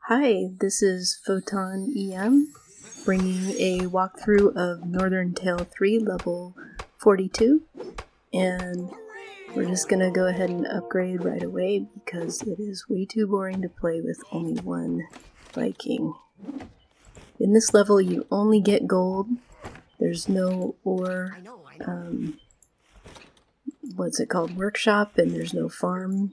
Hi, this is Photon EM, bringing a walkthrough of Northern Tale 3 level 42, and we're just gonna go ahead and upgrade right away because it is way too boring to play with only one Viking. In this level you only get gold, there's no ore, workshop, and there's no farm.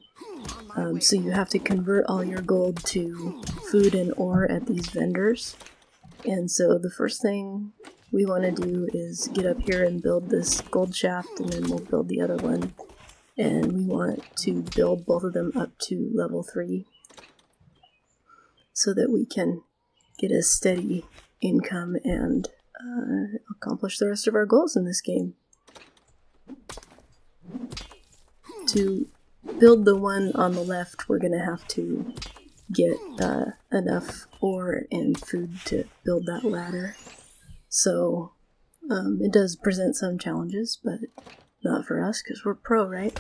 So you have to convert all your gold to food and ore at these vendors. And so the first thing we want to do is get up here and build this gold shaft, and then we'll build the other one. And we want to build both of them up to level 3 so that we can get a steady income and accomplish the rest of our goals in this game. To build the one on the left, we're going to have to get enough ore and food to build that ladder. So it does present some challenges, but not for us because we're pro, right?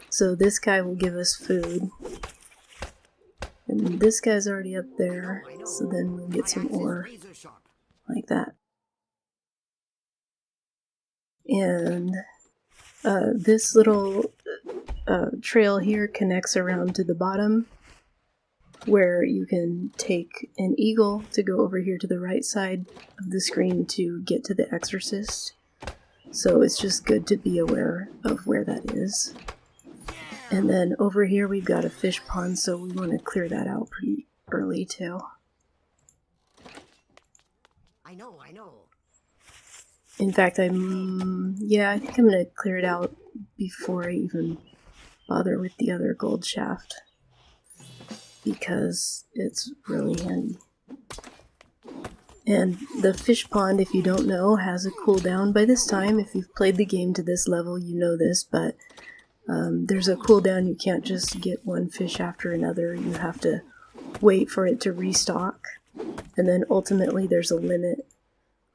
So this guy will give us food. And this guy's already up there, so then we'll get some ore like that. And this little trail here connects around to the bottom, where you can take an eagle to go over here to the right side of the screen to get to the Exorcist. So it's just good to be aware of where that is. And then over here we've got a fish pond, so we want to clear that out pretty early too. I know. In fact, I think I'm going to clear it out before I even bother with the other gold shaft, because it's really handy. And the fish pond, if you don't know, has a cooldown. By this time, if you've played the game to this level, you know this, but there's a cooldown. You can't just get one fish after another. You have to wait for it to restock. And then ultimately there's a limit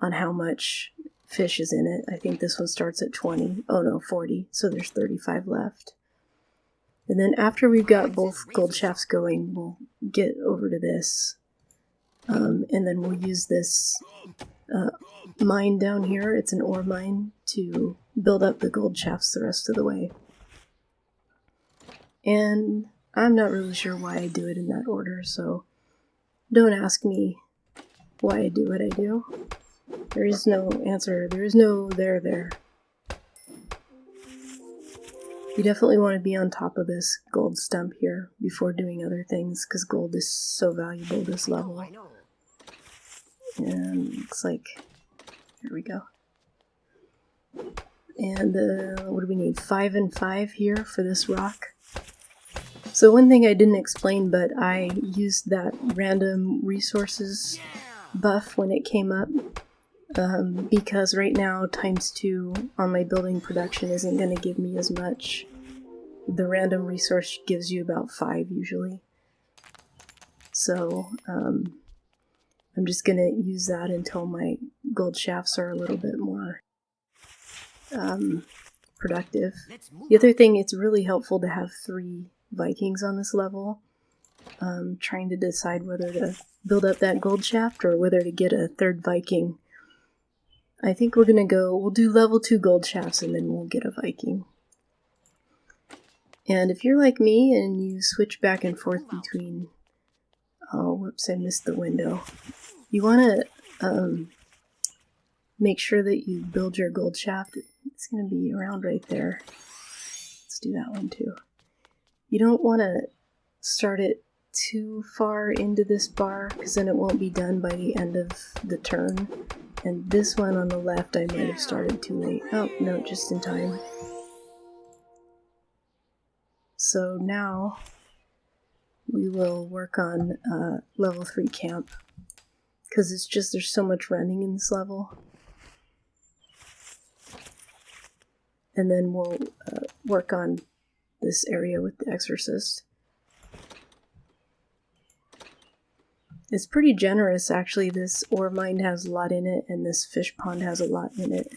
on how much fish is in it. I think this one starts at 20. Oh no, 40. So there's 35 left. And then after we've got both gold shafts going, we'll get over to this. And then we'll use this mine down here. It's an ore mine to build up the gold shafts the rest of the way. And I'm not really sure why I do it in that order, so don't ask me why I do what I do. There is no answer. There is no there. You definitely want to be on top of this gold stump here before doing other things, because gold is so valuable this level. I know. And looks like, here we go. And what do we need? 5 and 5 here for this rock. So one thing I didn't explain, but I used that random resources buff when it came up, because right now ×2 on my building production isn't going to give me as much. The random resource gives you about 5 usually. So I'm just going to use that until my gold shafts are a little bit more productive. The other thing, it's really helpful to have 3 Vikings on this level. Trying to decide whether to build up that gold shaft or whether to get a 3rd Viking. I think we'll do level 2 gold shafts and then we'll get a Viking. And if you're like me and you switch back and forth between... Oh, whoops, I missed the window. You want to make sure that you build your gold shaft. It's going to be around right there. Let's do that one too. You don't want to start it too far into this bar, because then it won't be done by the end of the turn. And this one on the left, I might have started too late. Oh, no, just in time. So now we will work on level 3 camp, because it's just, there's so much running in this level. And then we'll work on this area with the Exorcist. It's pretty generous, actually. This ore mine has a lot in it, and this fish pond has a lot in it.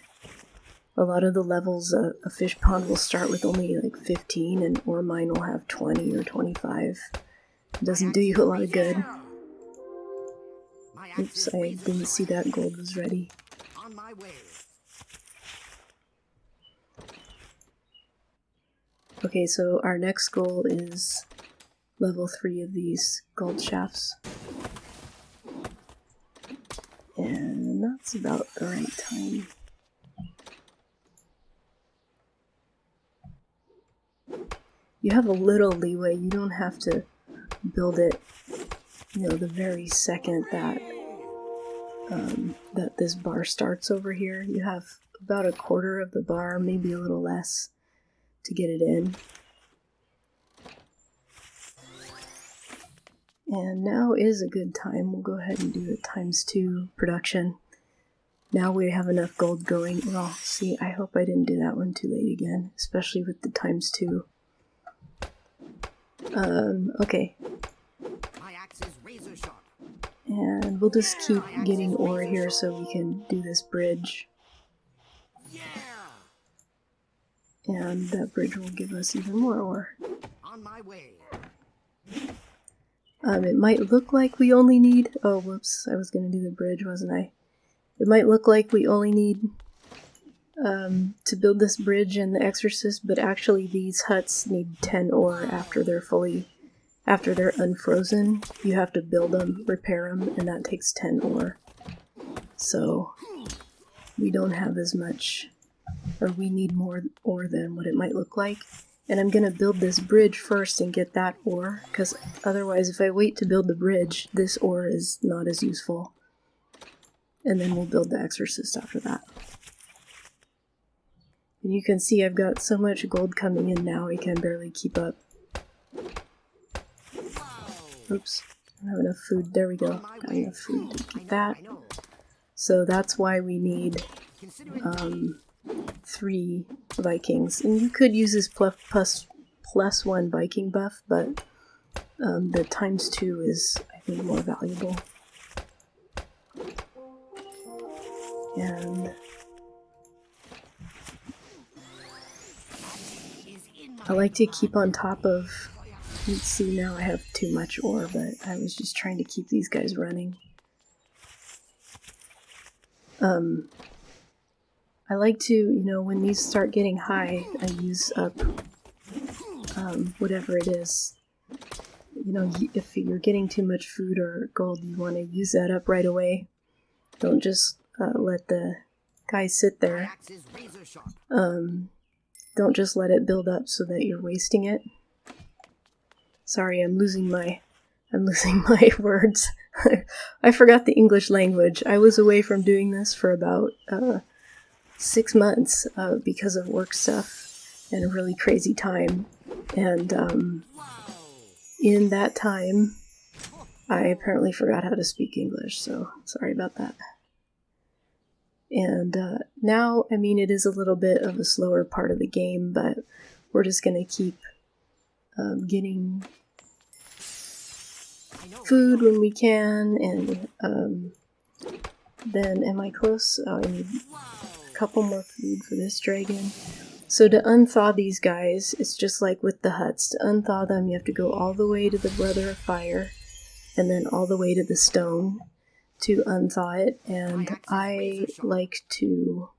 A lot of the levels, a fish pond will start with only like 15, and ore mine will have 20 or 25. It doesn't do you a lot of good. Oops, I didn't see that gold was ready. On my way. Okay, so our next goal is level 3 of these gold shafts. And that's about the right time. You have a little leeway. You don't have to build it, the very second that that this bar starts over here. You have about a quarter of the bar, maybe a little less, to get it in. And now is a good time. We'll go ahead and do a ×2 production. Now we have enough gold going. Well, see, I hope I didn't do that one too late again, especially with the ×2. Okay. My axe is razor sharp. And we'll just keep getting ore here so we can do this bridge. Yeah. And that bridge will give us even more ore. On my way. It might look like we only need... Oh, whoops. I was going to do the bridge, wasn't I? It might look like we only need to build this bridge and the Exorcist, but actually these huts need 10 ore after they're unfrozen. You have to build them, repair them, and that takes 10 ore. So we don't have as much, or we need more ore than what it might look like. And I'm going to build this bridge first and get that ore, because otherwise if I wait to build the bridge, this ore is not as useful. And then we'll build the Exorcist after that. And you can see I've got so much gold coming in now, I can barely keep up. Oops, I don't have enough food. There we go. Got enough food to get that. So that's why we need 3 Vikings. And you could use this +1 Viking buff, but the ×2 is, I think, more valuable. And I like to keep on top of... Let's see, now I have too much ore, but I was just trying to keep these guys running. I like to, when these start getting high, I use up whatever it is. If you're getting too much food or gold, you want to use that up right away. Don't just let the guy sit there. Don't just let it build up so that you're wasting it. Sorry, I'm losing my words. I forgot the English language. I was away from doing this for about 6 months because of work stuff and a really crazy time. And in that time, I apparently forgot how to speak English, so sorry about that. And now, it is a little bit of a slower part of the game, but we're just going to keep getting food when we can, and then, am I close? Oh, I need a couple more food for this dragon. So to unthaw these guys, it's just like with the huts. To unthaw them, you have to go all the way to the Brother of Fire, and then all the way to the stone to unthaw it, and I like to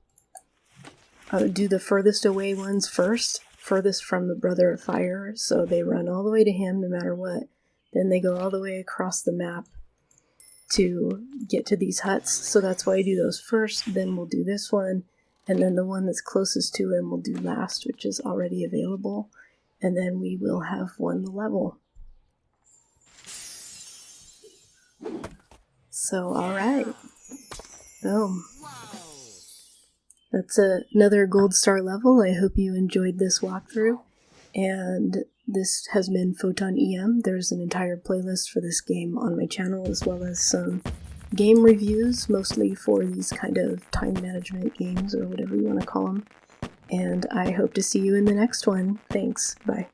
do the furthest away ones first, furthest from the Brother of Fire, so they run all the way to him no matter what. Then they go all the way across the map to get to these huts, so that's why I do those first, then we'll do this one, and then the one that's closest to him we'll do last, which is already available, and then we will have won the level. So, alright. Boom. That's another gold star level. I hope you enjoyed this walkthrough. And this has been Photon EM. There's an entire playlist for this game on my channel, as well as some game reviews, mostly for these kind of time management games, or whatever you want to call them. And I hope to see you in the next one. Thanks. Bye.